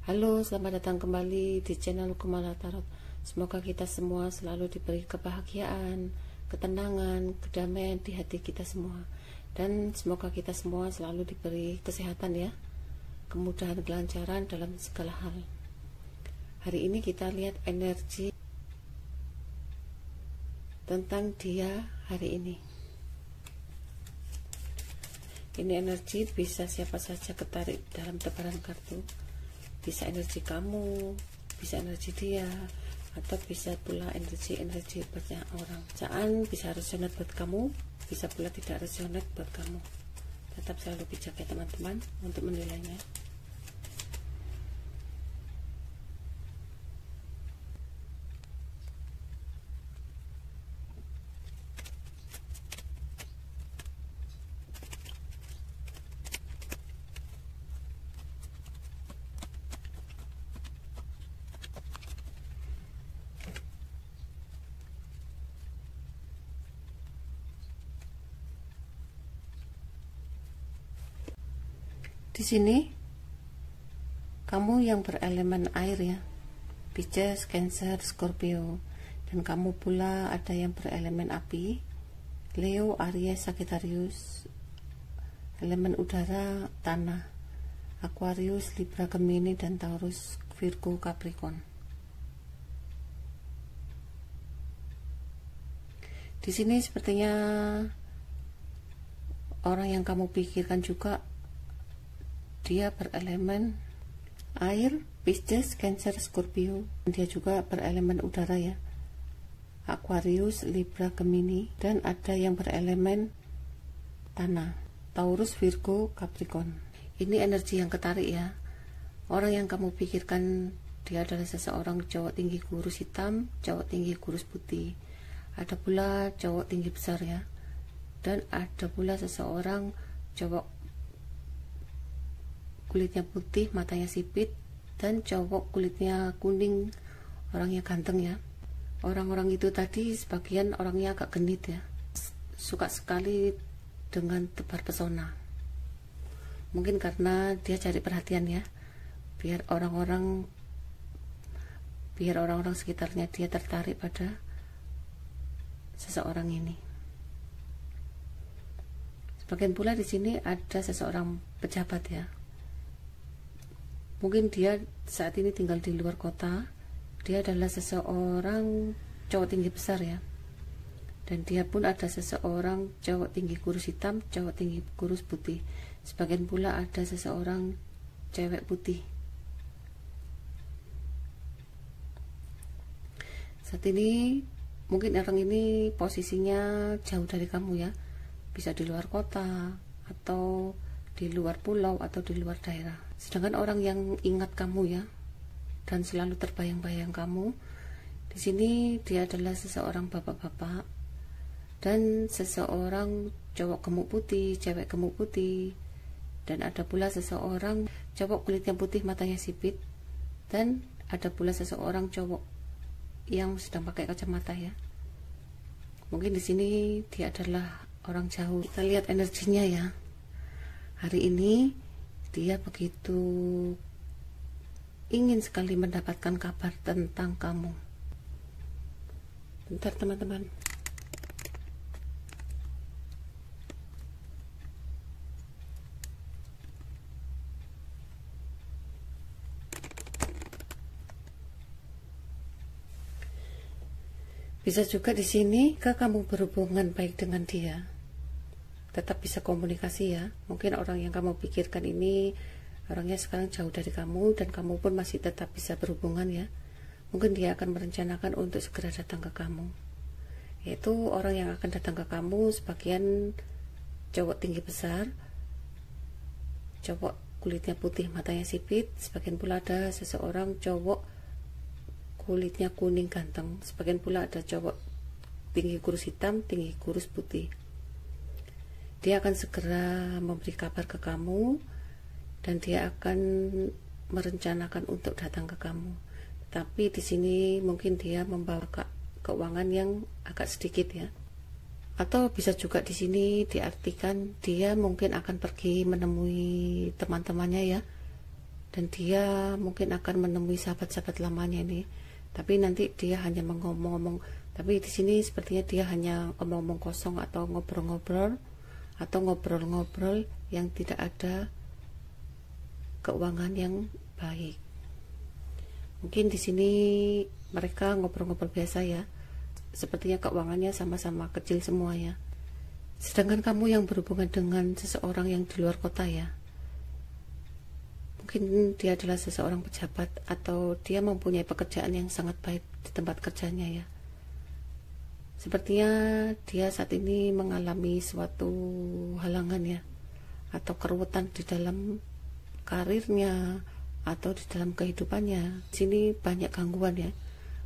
Halo, selamat datang kembali di channel Kumala Tarot. Semoga kita semua selalu diberi kebahagiaan, ketenangan, kedamaian di hati kita semua. Dan semoga kita semua selalu diberi kesehatan ya, kemudahan, kelancaran dalam segala hal. Hari ini kita lihat energi tentang dia hari ini. Ini energi bisa siapa saja ketarik dalam tebaran kartu. Bisa energi kamu, bisa energi dia, atau bisa pula energi banyak orang. Bacaan bisa resonate buat kamu, bisa pula tidak resonate buat kamu. Tetap selalu bijak ya teman-teman untuk menilainya. Di sini kamu yang berelemen air ya, Pisces, Cancer, Scorpio, dan kamu pula ada yang berelemen api, Leo, Aries, Sagittarius, elemen udara, tanah, Aquarius, Libra, Gemini, dan Taurus, Virgo, Capricorn. Di sini sepertinya orang yang kamu pikirkan juga dia berelemen air, Pisces, Cancer, Scorpio. Dia juga berelemen udara ya, Aquarius, Libra, Gemini, dan ada yang berelemen tanah, Taurus, Virgo, Capricorn. Ini energi yang ketarik ya. Orang yang kamu pikirkan dia adalah seseorang cowok tinggi kurus hitam, cowok tinggi kurus putih. Ada pula cowok tinggi besar ya. Dan ada pula seseorang cowok kulitnya putih, matanya sipit, dan cowok kulitnya kuning, orangnya ganteng ya. Orang-orang itu tadi sebagian orangnya agak genit ya, suka sekali dengan tebar pesona. Mungkin karena dia cari perhatian ya, biar orang-orang sekitarnya dia tertarik pada seseorang ini. Sebagian pula di sini ada seseorang pejabat ya. Mungkin dia saat ini tinggal di luar kota. Dia adalah seseorang cowok tinggi besar ya. Dan dia pun ada seseorang cowok tinggi kurus hitam, cowok tinggi kurus putih. Sebagian pula ada seseorang cewek putih. Saat ini mungkin orang ini posisinya jauh dari kamu ya. Bisa di luar kota, atau di luar pulau, atau di luar daerah. Sedangkan orang yang ingat kamu ya, dan selalu terbayang-bayang kamu, di sini dia adalah seseorang bapak-bapak, dan seseorang cowok gemuk putih, cewek gemuk putih, dan ada pula seseorang cowok kulitnya putih, matanya sipit, dan ada pula seseorang cowok yang sedang pakai kacamata ya. Mungkin di sini dia adalah orang jauh. Kita lihat energinya ya. Hari ini dia begitu ingin sekali mendapatkan kabar tentang kamu. Bentar teman-teman. Bisa juga di sini kamu berhubungan baik dengan dia. Tetap bisa komunikasi ya. Mungkin orang yang kamu pikirkan ini orangnya sekarang jauh dari kamu, dan kamu pun masih tetap bisa berhubungan ya. Mungkin dia akan merencanakan untuk segera datang ke kamu. Yaitu orang yang akan datang ke kamu sebagian cowok tinggi besar, cowok kulitnya putih, matanya sipit. Sebagian pula ada seseorang cowok kulitnya kuning ganteng. Sebagian pula ada cowok tinggi kurus hitam, tinggi kurus putih. Dia akan segera memberi kabar ke kamu, dan dia akan merencanakan untuk datang ke kamu. Tapi di sini mungkin dia membawa keuangan yang agak sedikit ya. Atau bisa juga di sini diartikan dia mungkin akan pergi menemui teman-temannya ya, dan dia mungkin akan menemui sahabat-sahabat lamanya ini, tapi nanti dia hanya ngomong-ngomong, tapi di sini sepertinya dia hanya ngomong-ngomong kosong atau ngobrol-ngobrol yang tidak ada keuangan yang baik. Mungkin di sini mereka ngobrol-ngobrol biasa ya, sepertinya keuangannya sama-sama kecil semua ya. Sedangkan kamu yang berhubungan dengan seseorang yang di luar kota ya, mungkin dia adalah seseorang pejabat atau dia mempunyai pekerjaan yang sangat baik di tempat kerjanya ya. Sepertinya dia saat ini mengalami suatu halangan ya, atau keruwetan di dalam karirnya atau di dalam kehidupannya. Di sini banyak gangguan ya,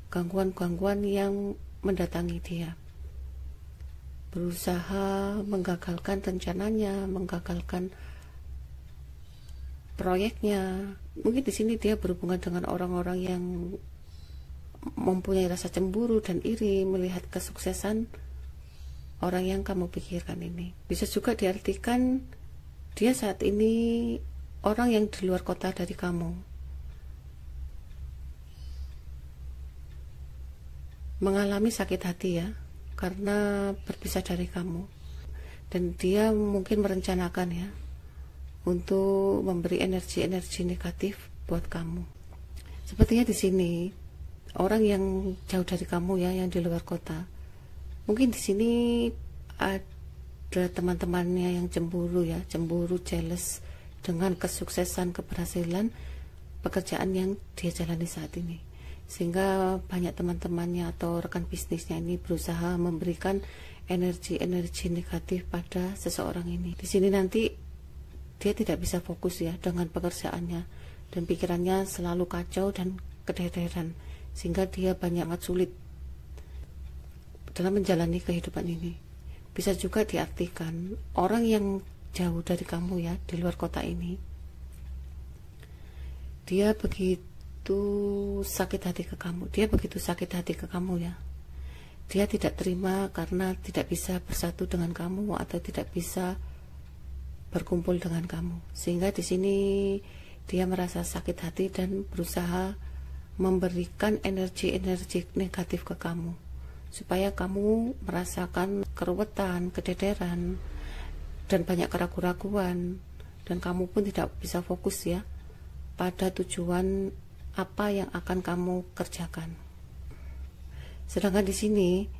gangguan-gangguan yang mendatangi dia, berusaha menggagalkan rencananya, menggagalkan proyeknya. Mungkin di sini dia berhubungan dengan orang-orang yang mempunyai rasa cemburu dan iri melihat kesuksesan orang yang kamu pikirkan ini. Bisa juga diartikan dia saat ini orang yang di luar kota dari kamu, mengalami sakit hati ya, karena berpisah dari kamu, dan dia mungkin merencanakan ya untuk memberi energi-energi negatif buat kamu. Sepertinya di sini orang yang jauh dari kamu ya, yang di luar kota, mungkin di sini ada teman-temannya yang cemburu ya, cemburu, jealous dengan kesuksesan, keberhasilan pekerjaan yang dia jalani saat ini, sehingga banyak teman-temannya atau rekan bisnisnya ini berusaha memberikan energi-energi negatif pada seseorang ini. Di sini nanti dia tidak bisa fokus ya dengan pekerjaannya, dan pikirannya selalu kacau dan kedereran, sehingga dia banyak sulit dalam menjalani kehidupan ini. Bisa juga diartikan orang yang jauh dari kamu ya, di luar kota ini, dia begitu sakit hati ke kamu, ya. Dia tidak terima karena tidak bisa bersatu dengan kamu atau tidak bisa berkumpul dengan kamu, sehingga di sini dia merasa sakit hati dan berusaha memberikan energi-energi negatif ke kamu, supaya kamu merasakan keruwetan, kedereran, dan banyak keraguan-raguan, dan kamu pun tidak bisa fokus ya pada tujuan apa yang akan kamu kerjakan. Sedangkan di sini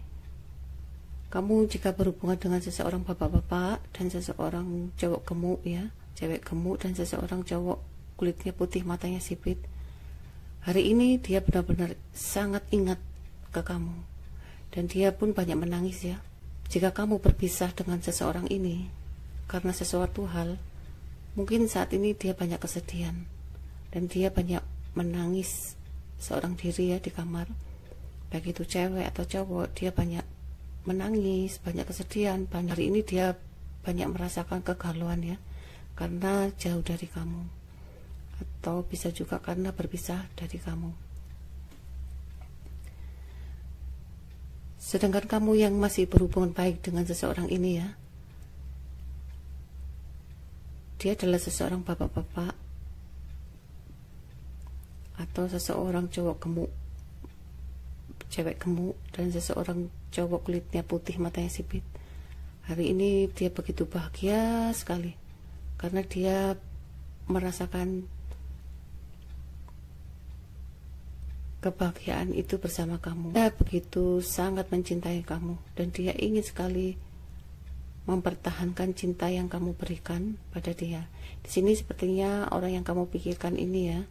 kamu jika berhubungan dengan seseorang bapak-bapak dan seseorang cowok gemuk ya, cewek gemuk dan seseorang cowok kulitnya putih, matanya sipit, hari ini dia benar-benar sangat ingat ke kamu, dan dia pun banyak menangis ya. Jika kamu berpisah dengan seseorang ini karena sesuatu hal, mungkin saat ini dia banyak kesedihan dan dia banyak menangis seorang diri ya di kamar, baik itu cewek atau cowok, dia banyak menangis, banyak kesedihan, banyak. Hari ini dia banyak merasakan kegalauan ya, karena jauh dari kamu, atau bisa juga karena berpisah dari kamu. Sedangkan kamu yang masih berhubungan baik dengan seseorang ini ya, dia adalah seseorang bapak-bapak atau seseorang cowok gemuk, cewek gemuk, dan seseorang cowok kulitnya putih, matanya sipit. Hari ini dia begitu bahagia sekali karena dia merasakan kebahagiaan itu bersama kamu. Dia begitu sangat mencintai kamu dan dia ingin sekali mempertahankan cinta yang kamu berikan pada dia. Di sini sepertinya orang yang kamu pikirkan ini ya,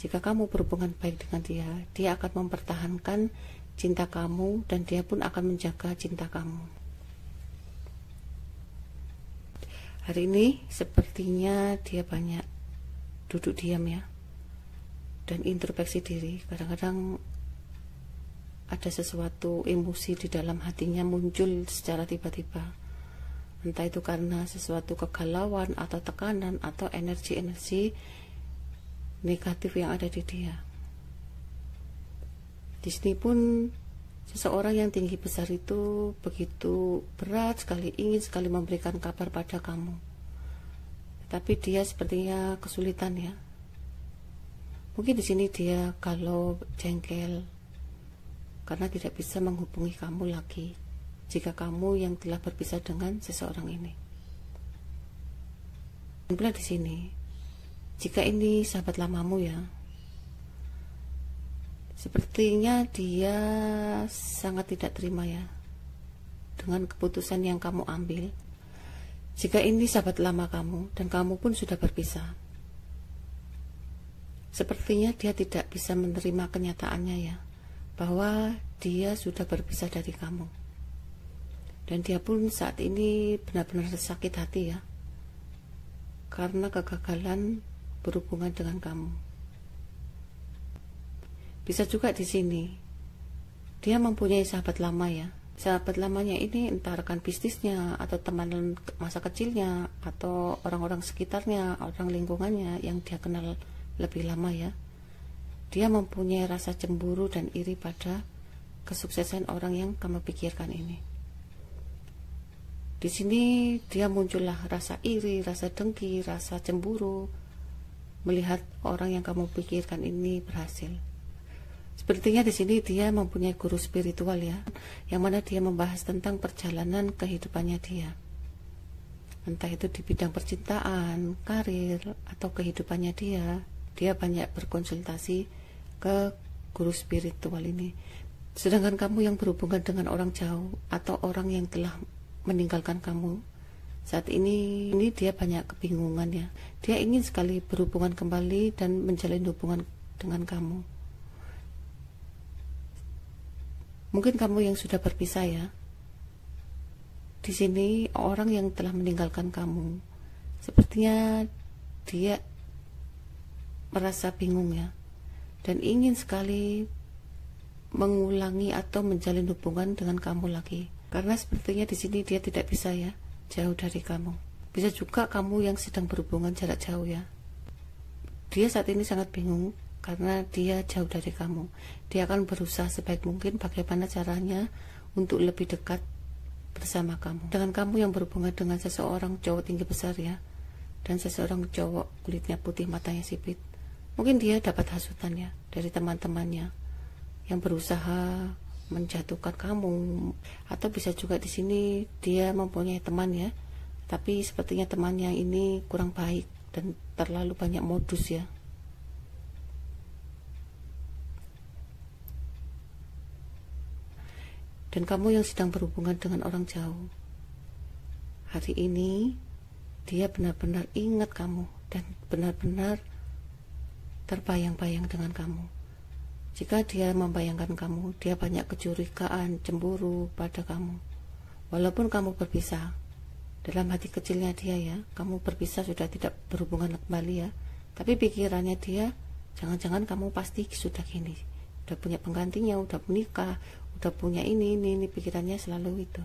jika kamu berhubungan baik dengan dia, dia akan mempertahankan cinta kamu dan dia pun akan menjaga cinta kamu. Hari ini sepertinya dia banyak duduk diam ya, dan introspeksi diri. Kadang-kadang ada sesuatu emosi di dalam hatinya muncul secara tiba-tiba, entah itu karena sesuatu kegalauan atau tekanan atau energi-energi negatif yang ada di dia. Di sini pun seseorang yang tinggi besar itu begitu berat sekali, ingin sekali memberikan kabar pada kamu, tapi dia sepertinya kesulitan ya, Mungkin di sini dia galau, jengkel karena tidak bisa menghubungi kamu lagi jika kamu yang telah berpisah dengan seseorang ini. Dan pula di sini, jika ini sahabat lamamu ya, sepertinya dia sangat tidak terima ya dengan keputusan yang kamu ambil. Jika ini sahabat lama kamu dan kamu pun sudah berpisah, sepertinya dia tidak bisa menerima kenyataannya ya, bahwa dia sudah berpisah dari kamu. Dan dia pun saat ini benar-benar sakit hati ya, karena kegagalan berhubungan dengan kamu. Bisa juga di sini dia mempunyai sahabat lama ya. Sahabat lamanya ini entah rekan bisnisnya atau teman masa kecilnya atau orang-orang sekitarnya, orang lingkungannya yang dia kenal lebih lama ya. Dia mempunyai rasa cemburu dan iri pada kesuksesan orang yang kamu pikirkan ini. Di sini dia muncullah rasa iri, rasa dengki, rasa cemburu melihat orang yang kamu pikirkan ini berhasil. Sepertinya di sini dia mempunyai guru spiritual ya, yang mana dia membahas tentang perjalanan kehidupannya dia. Entah itu di bidang percintaan, karir, atau kehidupannya dia banyak berkonsultasi ke guru spiritual ini. Sedangkan kamu yang berhubungan dengan orang jauh atau orang yang telah meninggalkan kamu, saat ini dia banyak kebingungan ya. Dia ingin sekali berhubungan kembali dan menjalin hubungan dengan kamu. Mungkin kamu yang sudah berpisah ya. Di sini orang yang telah meninggalkan kamu, sepertinya dia merasa bingung ya, dan ingin sekali mengulangi atau menjalin hubungan dengan kamu lagi. Karena sepertinya di sini dia tidak bisa ya, jauh dari kamu. Bisa juga kamu yang sedang berhubungan jarak jauh ya. Dia saat ini sangat bingung karena dia jauh dari kamu. Dia akan berusaha sebaik mungkin bagaimana caranya untuk lebih dekat bersama kamu. Dengan kamu yang berhubungan dengan seseorang cowok tinggi besar ya, dan seseorang cowok kulitnya putih, matanya sipit. Mungkin dia dapat hasutan ya dari teman-temannya yang berusaha menjatuhkan kamu, atau bisa juga di sini dia mempunyai teman ya, tapi sepertinya temannya ini kurang baik dan terlalu banyak modus ya. Dan kamu yang sedang berhubungan dengan orang jauh, hari ini dia benar-benar ingat kamu dan benar-benar terbayang-bayang dengan kamu. Jika dia membayangkan kamu, dia banyak kecurigaan, cemburu pada kamu. Walaupun kamu berpisah, dalam hati kecilnya dia ya, kamu berpisah sudah tidak berhubungan kembali ya, tapi pikirannya dia, jangan-jangan kamu pasti sudah gini, udah punya penggantinya, udah menikah, udah punya ini, pikirannya selalu itu.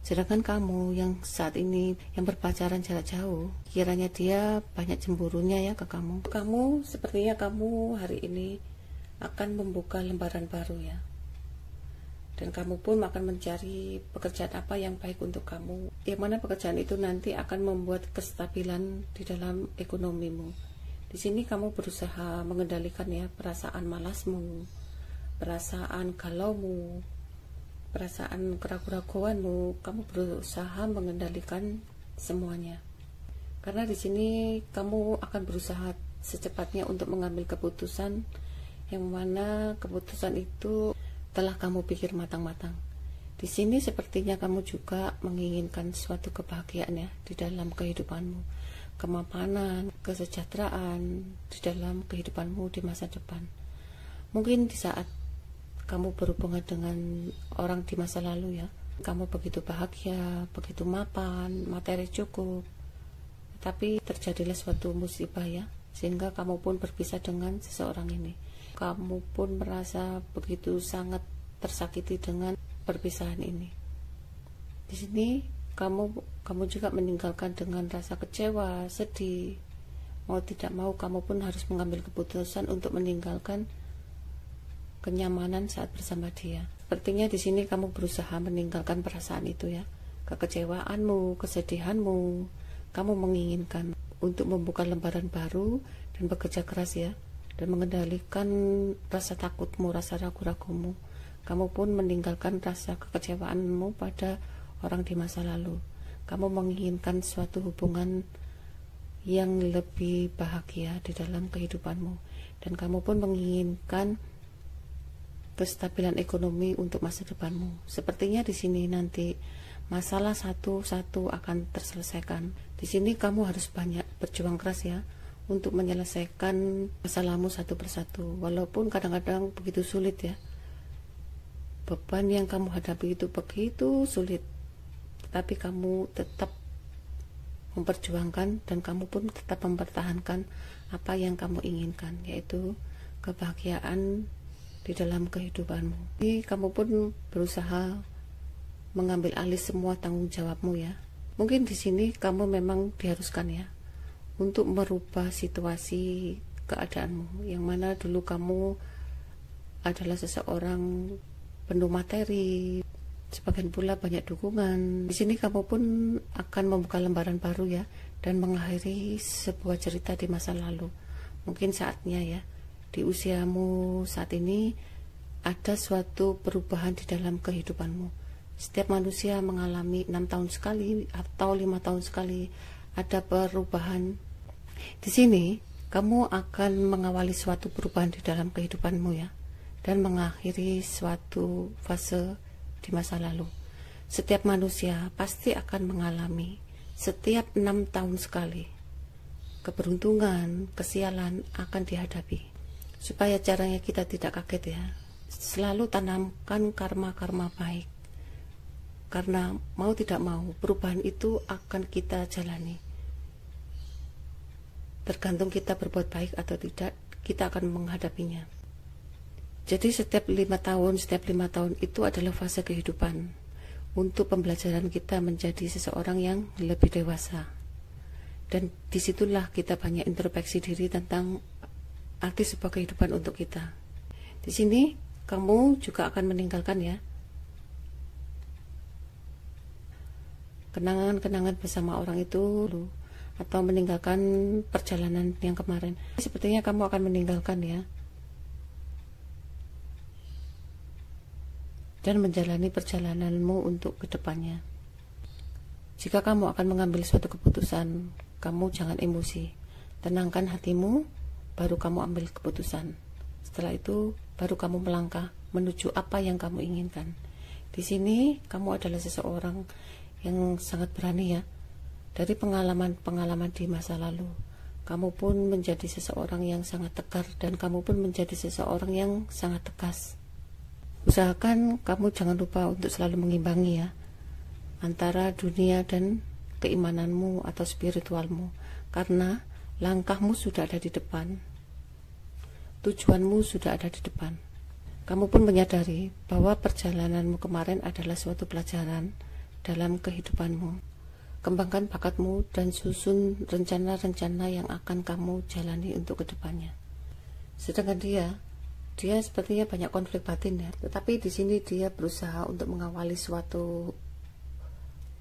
Sedangkan kamu yang saat ini yang berpacaran jarak jauh, kiranya dia banyak cemburunya ya ke kamu. Kamu sepertinya kamu hari ini akan membuka lembaran baru ya. Dan kamu pun akan mencari pekerjaan apa yang baik untuk kamu. Yang mana pekerjaan itu nanti akan membuat kestabilan di dalam ekonomimu. Di sini kamu berusaha mengendalikan ya perasaan malasmu, perasaan galaumu, perasaan keraguan-raguanmu. Kamu berusaha mengendalikan semuanya. Karena di sini kamu akan berusaha secepatnya untuk mengambil keputusan yang mana keputusan itu telah kamu pikir matang-matang. Di sini sepertinya kamu juga menginginkan suatu kebahagiaan ya di dalam kehidupanmu, kemapanan, kesejahteraan di dalam kehidupanmu di masa depan. Mungkin di saat kamu berhubungan dengan orang di masa lalu ya, kamu begitu bahagia, begitu mapan, materi cukup, tapi terjadilah suatu musibah ya, sehingga kamu pun berpisah dengan seseorang ini. Kamu pun merasa begitu sangat tersakiti dengan perpisahan ini. Di sini kamu juga meninggalkan dengan rasa kecewa, sedih. Mau tidak mau kamu pun harus mengambil keputusan untuk meninggalkan kenyamanan saat bersama dia. Sepertinya di sini kamu berusaha meninggalkan perasaan itu ya, kekecewaanmu, kesedihanmu. Kamu menginginkan untuk membuka lembaran baru dan bekerja keras ya, dan mengendalikan rasa takutmu, rasa ragu-ragumu. Kamu pun meninggalkan rasa kekecewaanmu pada orang di masa lalu. Kamu menginginkan suatu hubungan yang lebih bahagia di dalam kehidupanmu, dan kamu pun menginginkan kestabilan ekonomi untuk masa depanmu. Sepertinya di sini nanti masalah satu-satu akan terselesaikan. Di sini kamu harus banyak berjuang keras ya untuk menyelesaikan masalahmu satu persatu, walaupun kadang-kadang begitu sulit ya. Beban yang kamu hadapi itu begitu sulit, tapi kamu tetap memperjuangkan dan kamu pun tetap mempertahankan apa yang kamu inginkan, yaitu kebahagiaan di dalam kehidupanmu. Jadi kamu pun berusaha mengambil alih semua tanggung jawabmu ya. Mungkin di sini kamu memang diharuskan ya untuk merubah situasi keadaanmu, yang mana dulu kamu adalah seseorang penuh materi, sebagian pula banyak dukungan. Di sini kamu pun akan membuka lembaran baru ya, dan mengakhiri sebuah cerita di masa lalu. Mungkin saatnya ya, di usiamu saat ini ada suatu perubahan di dalam kehidupanmu. Setiap manusia mengalami 6 tahun sekali atau 5 tahun sekali ada perubahan. Di sini kamu akan mengawali suatu perubahan di dalam kehidupanmu ya, dan mengakhiri suatu fase di masa lalu. Setiap manusia pasti akan mengalami setiap 6 tahun sekali keberuntungan, kesialan akan dihadapi. Supaya caranya kita tidak kaget ya, selalu tanamkan karma-karma baik, karena mau tidak mau perubahan itu akan kita jalani. Tergantung kita berbuat baik atau tidak, kita akan menghadapinya. Jadi setiap 5 tahun itu adalah fase kehidupan untuk pembelajaran kita menjadi seseorang yang lebih dewasa. Dan disitulah kita banyak introspeksi diri tentang arti sebuah kehidupan untuk kita. Di sini kamu juga akan meninggalkan ya kenangan-kenangan bersama orang itu, atau meninggalkan perjalanan yang kemarin. Sepertinya kamu akan meninggalkan ya, dan menjalani perjalananmu untuk kedepannya. Jika kamu akan mengambil suatu keputusan, kamu jangan emosi. Tenangkan hatimu, baru kamu ambil keputusan. Setelah itu, baru kamu melangkah menuju apa yang kamu inginkan. Di sini, kamu adalah seseorang yang sangat berani ya. Dari pengalaman-pengalaman di masa lalu, kamu pun menjadi seseorang yang sangat tegar, dan kamu pun menjadi seseorang yang sangat tegas. Usahakan kamu jangan lupa untuk selalu mengimbangi ya antara dunia dan keimananmu atau spiritualmu, karena langkahmu sudah ada di depan, tujuanmu sudah ada di depan. Kamu pun menyadari bahwa perjalananmu kemarin adalah suatu pelajaran dalam kehidupanmu. Kembangkan bakatmu dan susun rencana-rencana yang akan kamu jalani untuk kedepannya. Sedangkan dia sepertinya banyak konflik batin ya, tetapi di sini dia berusaha untuk mengawali suatu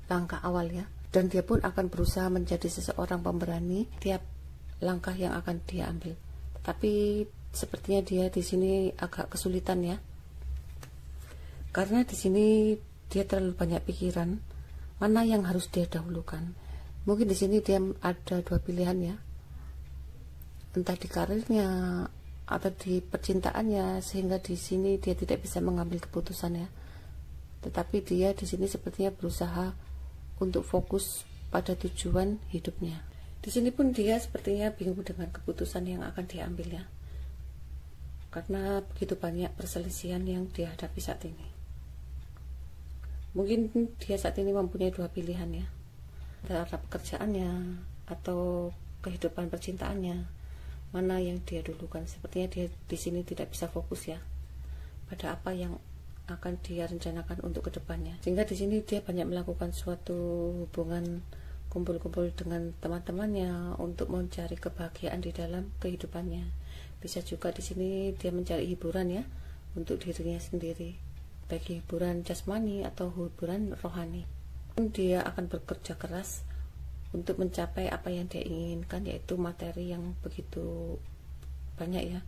langkah awal ya, dan dia pun akan berusaha menjadi seseorang pemberani tiap langkah yang akan dia ambil. Tetapi sepertinya dia di sini agak kesulitan ya, karena di sini dia terlalu banyak pikiran mana yang harus dia dahulukan. Mungkin di sini dia ada dua pilihan ya, entah di karirnya atau di percintaannya, sehingga di sini dia tidak bisa mengambil keputusan ya. Tetapi dia di sini sepertinya berusaha untuk fokus pada tujuan hidupnya. Di sini pun dia sepertinya bingung dengan keputusan yang akan diambil ya, karena begitu banyak perselisihan yang dihadapi saat ini. Mungkin dia saat ini mempunyai dua pilihan ya, antara pekerjaannya atau kehidupan percintaannya. Mana yang dia dulukan? Sepertinya dia di sini tidak bisa fokus ya pada apa yang akan dia rencanakan untuk kedepannya, sehingga di sini dia banyak melakukan suatu hubungan kumpul-kumpul dengan teman-temannya untuk mencari kebahagiaan di dalam kehidupannya. Bisa juga di sini dia mencari hiburan ya untuk dirinya sendiri, baik hiburan jasmani atau hiburan rohani. Dia akan bekerja keras untuk mencapai apa yang dia inginkan, yaitu materi yang begitu banyak ya.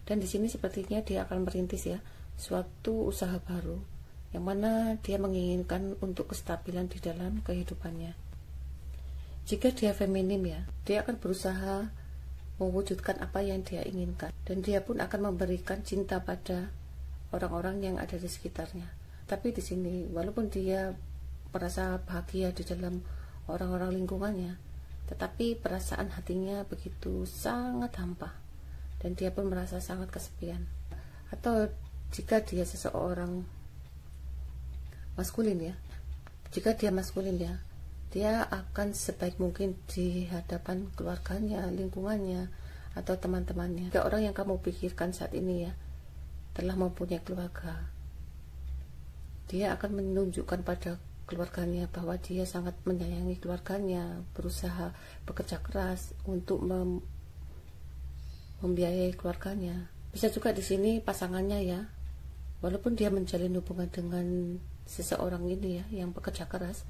Dan di sini sepertinya dia akan merintis ya suatu usaha baru yang mana dia menginginkan untuk kestabilan di dalam kehidupannya. Jika dia feminim ya, dia akan berusaha mewujudkan apa yang dia inginkan, dan dia pun akan memberikan cinta pada orang-orang yang ada di sekitarnya. Tapi di sini walaupun dia merasa bahagia di dalam orang-orang lingkungannya, tetapi perasaan hatinya begitu sangat hampa dan dia pun merasa sangat kesepian. Atau jika dia seseorang maskulin ya, jika dia maskulin ya, dia akan sebaik mungkin di hadapan keluarganya, lingkungannya, atau teman-temannya. Jika orang yang kamu pikirkan saat ini ya telah mempunyai keluarga, dia akan menunjukkan pada keluarganya bahwa dia sangat menyayangi keluarganya, berusaha bekerja keras untuk membiayai keluarganya. Bisa juga di sini pasangannya ya, walaupun dia menjalin hubungan dengan seseorang ini ya yang bekerja keras,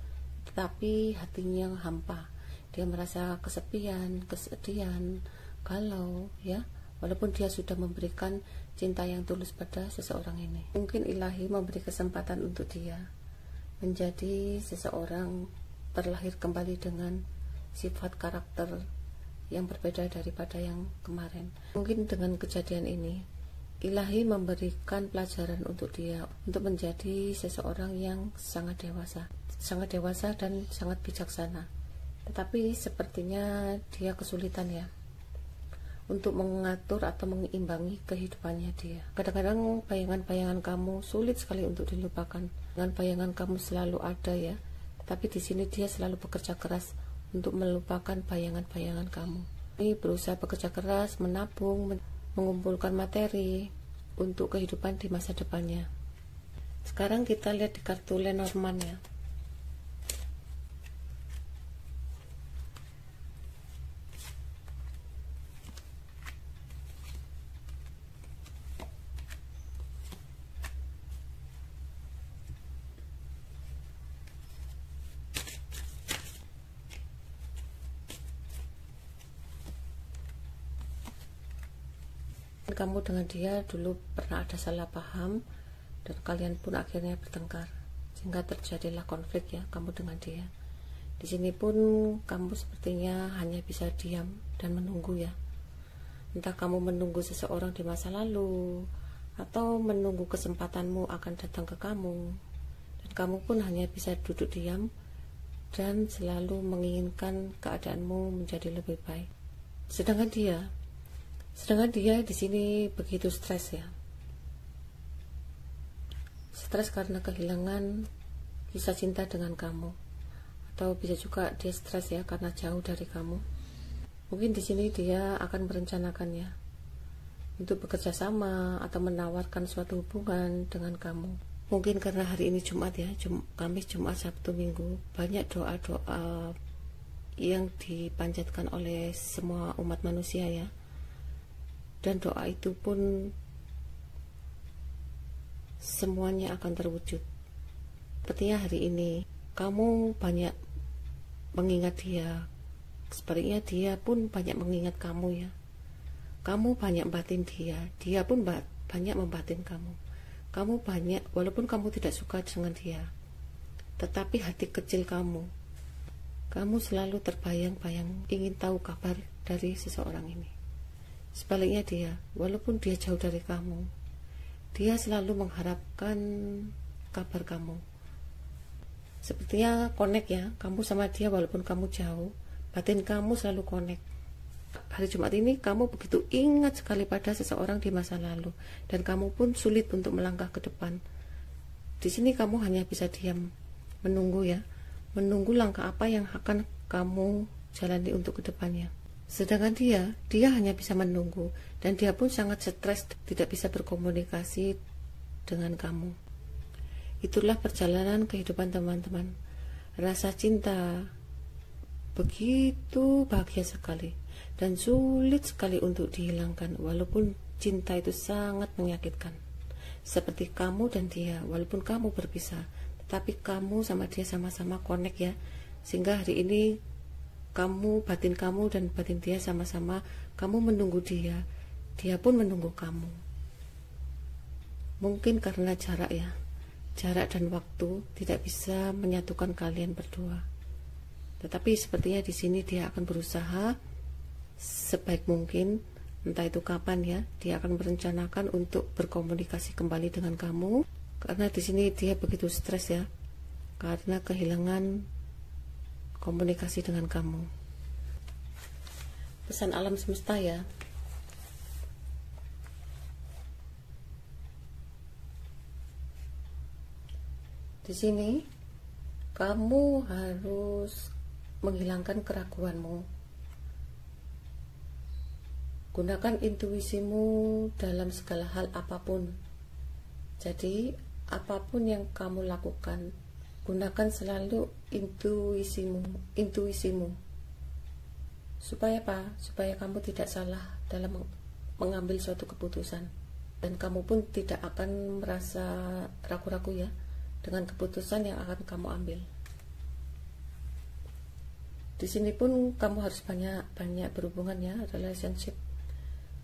tetapi hatinya hampa. Dia merasa kesepian, kesedihan, galau ya, walaupun dia sudah memberikan cinta yang tulus pada seseorang ini. Mungkin ilahi memberi kesempatan untuk dia menjadi seseorang terlahir kembali dengan sifat karakter yang berbeda daripada yang kemarin. Mungkin dengan kejadian ini ilahi memberikan pelajaran untuk dia untuk menjadi seseorang yang sangat dewasa dan sangat bijaksana. Tetapi sepertinya dia kesulitan ya untuk mengatur atau mengimbangi kehidupannya dia. Kadang-kadang bayangan-bayangan kamu sulit sekali untuk dilupakan. Dengan bayangan kamu selalu ada ya, tapi di sini dia selalu bekerja keras untuk melupakan bayangan-bayangan kamu. Ini berusaha bekerja keras, menabung, mengumpulkan materi untuk kehidupan di masa depannya. Sekarang kita lihat di kartu Lenormand ya. Kamu dengan dia dulu pernah ada salah paham dan kalian pun akhirnya bertengkar sehingga terjadilah konflik ya kamu dengan dia. Di sini pun kamu sepertinya hanya bisa diam dan menunggu ya. Entah kamu menunggu seseorang di masa lalu atau menunggu kesempatanmu akan datang ke kamu, dan kamu pun hanya bisa duduk diam dan selalu menginginkan keadaanmu menjadi lebih baik. Sedangkan dia di sini begitu stres ya. Stres karena kehilangan kisah cinta dengan kamu, atau bisa juga dia stres ya karena jauh dari kamu. Mungkin di sini dia akan merencanakannya untuk bekerja sama atau menawarkan suatu hubungan dengan kamu. Mungkin karena hari ini Jumat ya, Kamis, Jumat, Sabtu, Minggu, banyak doa-doa yang dipanjatkan oleh semua umat manusia ya. Dan doa itu pun semuanya akan terwujud. Sepertinya hari ini kamu banyak mengingat dia, sebaliknya dia pun banyak mengingat kamu ya. Kamu banyak batin dia pun banyak membatin kamu. Kamu banyak, walaupun kamu tidak suka dengan dia, tetapi hati kecil kamu selalu terbayang-bayang ingin tahu kabar dari seseorang ini. Sebaliknya dia, walaupun dia jauh dari kamu, dia selalu mengharapkan kabar kamu. Sepertinya connect ya, kamu sama dia walaupun kamu jauh, batin kamu selalu connect. Hari Jumat ini kamu begitu ingat sekali pada seseorang di masa lalu, dan kamu pun sulit untuk melangkah ke depan. Di sini kamu hanya bisa diam, menunggu ya, menunggu langkah apa yang akan kamu jalani untuk ke depannya. Sedangkan dia hanya bisa menunggu, dan dia pun sangat stres, tidak bisa berkomunikasi dengan kamu. Itulah perjalanan kehidupan teman-teman. Rasa cinta begitu bahagia sekali dan sulit sekali untuk dihilangkan, walaupun cinta itu sangat menyakitkan. Seperti kamu dan dia, walaupun kamu berpisah, tetapi kamu sama dia sama-sama connect ya, sehingga hari ini kamu, batin kamu dan batin dia sama-sama, kamu menunggu dia, dia pun menunggu kamu. Mungkin karena jarak ya, jarak dan waktu tidak bisa menyatukan kalian berdua. Tetapi sepertinya di sini dia akan berusaha sebaik mungkin, entah itu kapan ya, dia akan merencanakan untuk berkomunikasi kembali dengan kamu. Karena di sini dia begitu stres ya, karena kehilangan komunikasi dengan kamu. Pesan alam semesta ya. Di sini kamu harus menghilangkan keraguanmu. Gunakan intuisimu dalam segala hal apapun. Jadi apapun yang kamu lakukan, gunakan selalu intuisimu. Supaya apa? Supaya kamu tidak salah dalam mengambil suatu keputusan, dan kamu pun tidak akan merasa ragu-ragu ya dengan keputusan yang akan kamu ambil. Di sini pun kamu harus banyak berhubungan ya, relationship.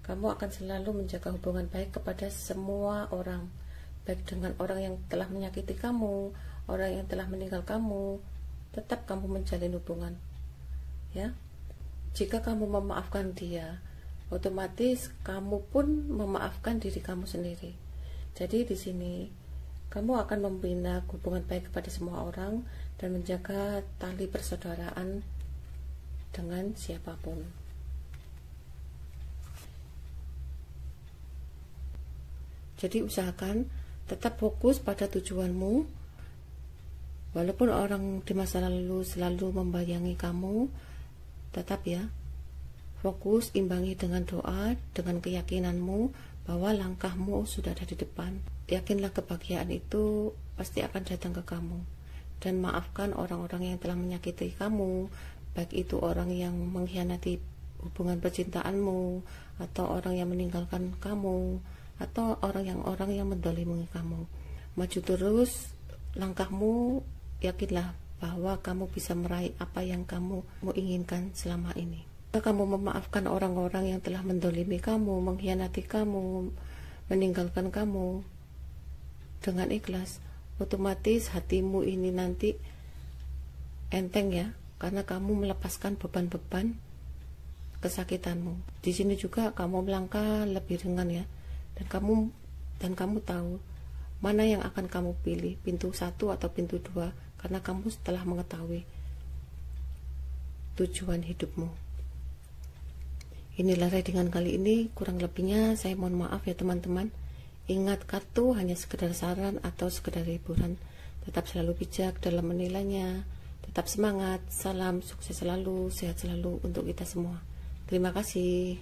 Kamu akan selalu menjaga hubungan baik kepada semua orang, baik dengan orang yang telah menyakiti kamu, orang yang telah meninggal kamu, tetap kamu menjalin hubungan ya. Jika kamu memaafkan dia, otomatis kamu pun memaafkan diri kamu sendiri. Jadi di sini kamu akan membina hubungan baik kepada semua orang dan menjaga tali persaudaraan dengan siapapun. Jadi usahakan tetap fokus pada tujuanmu. Walaupun orang di masa lalu selalu membayangi kamu, tetap ya, fokus, imbangi dengan doa, dengan keyakinanmu bahwa langkahmu sudah ada di depan. Yakinlah kebahagiaan itu pasti akan datang ke kamu. Dan maafkan orang-orang yang telah menyakiti kamu, baik itu orang yang mengkhianati hubungan percintaanmu, atau orang yang meninggalkan kamu, atau orang yang mendolimi kamu. Maju terus langkahmu, yakinlah bahwa kamu bisa meraih apa yang kamu inginkan selama ini. Jika kamu memaafkan orang-orang yang telah mendolimi kamu, mengkhianati kamu, meninggalkan kamu dengan ikhlas, otomatis hatimu ini nanti enteng ya, karena kamu melepaskan beban-beban kesakitanmu. Di sini juga kamu melangkah lebih ringan ya, dan kamu tahu mana yang akan kamu pilih, pintu 1 atau pintu 2, karena kamu telah mengetahui tujuan hidupmu. Inilah readingan kali ini, kurang lebihnya saya mohon maaf ya teman-teman. Ingat, kartu hanya sekedar saran atau sekedar hiburan. Tetap selalu bijak dalam menilainya. Tetap semangat, salam sukses selalu, sehat selalu untuk kita semua. Terima kasih.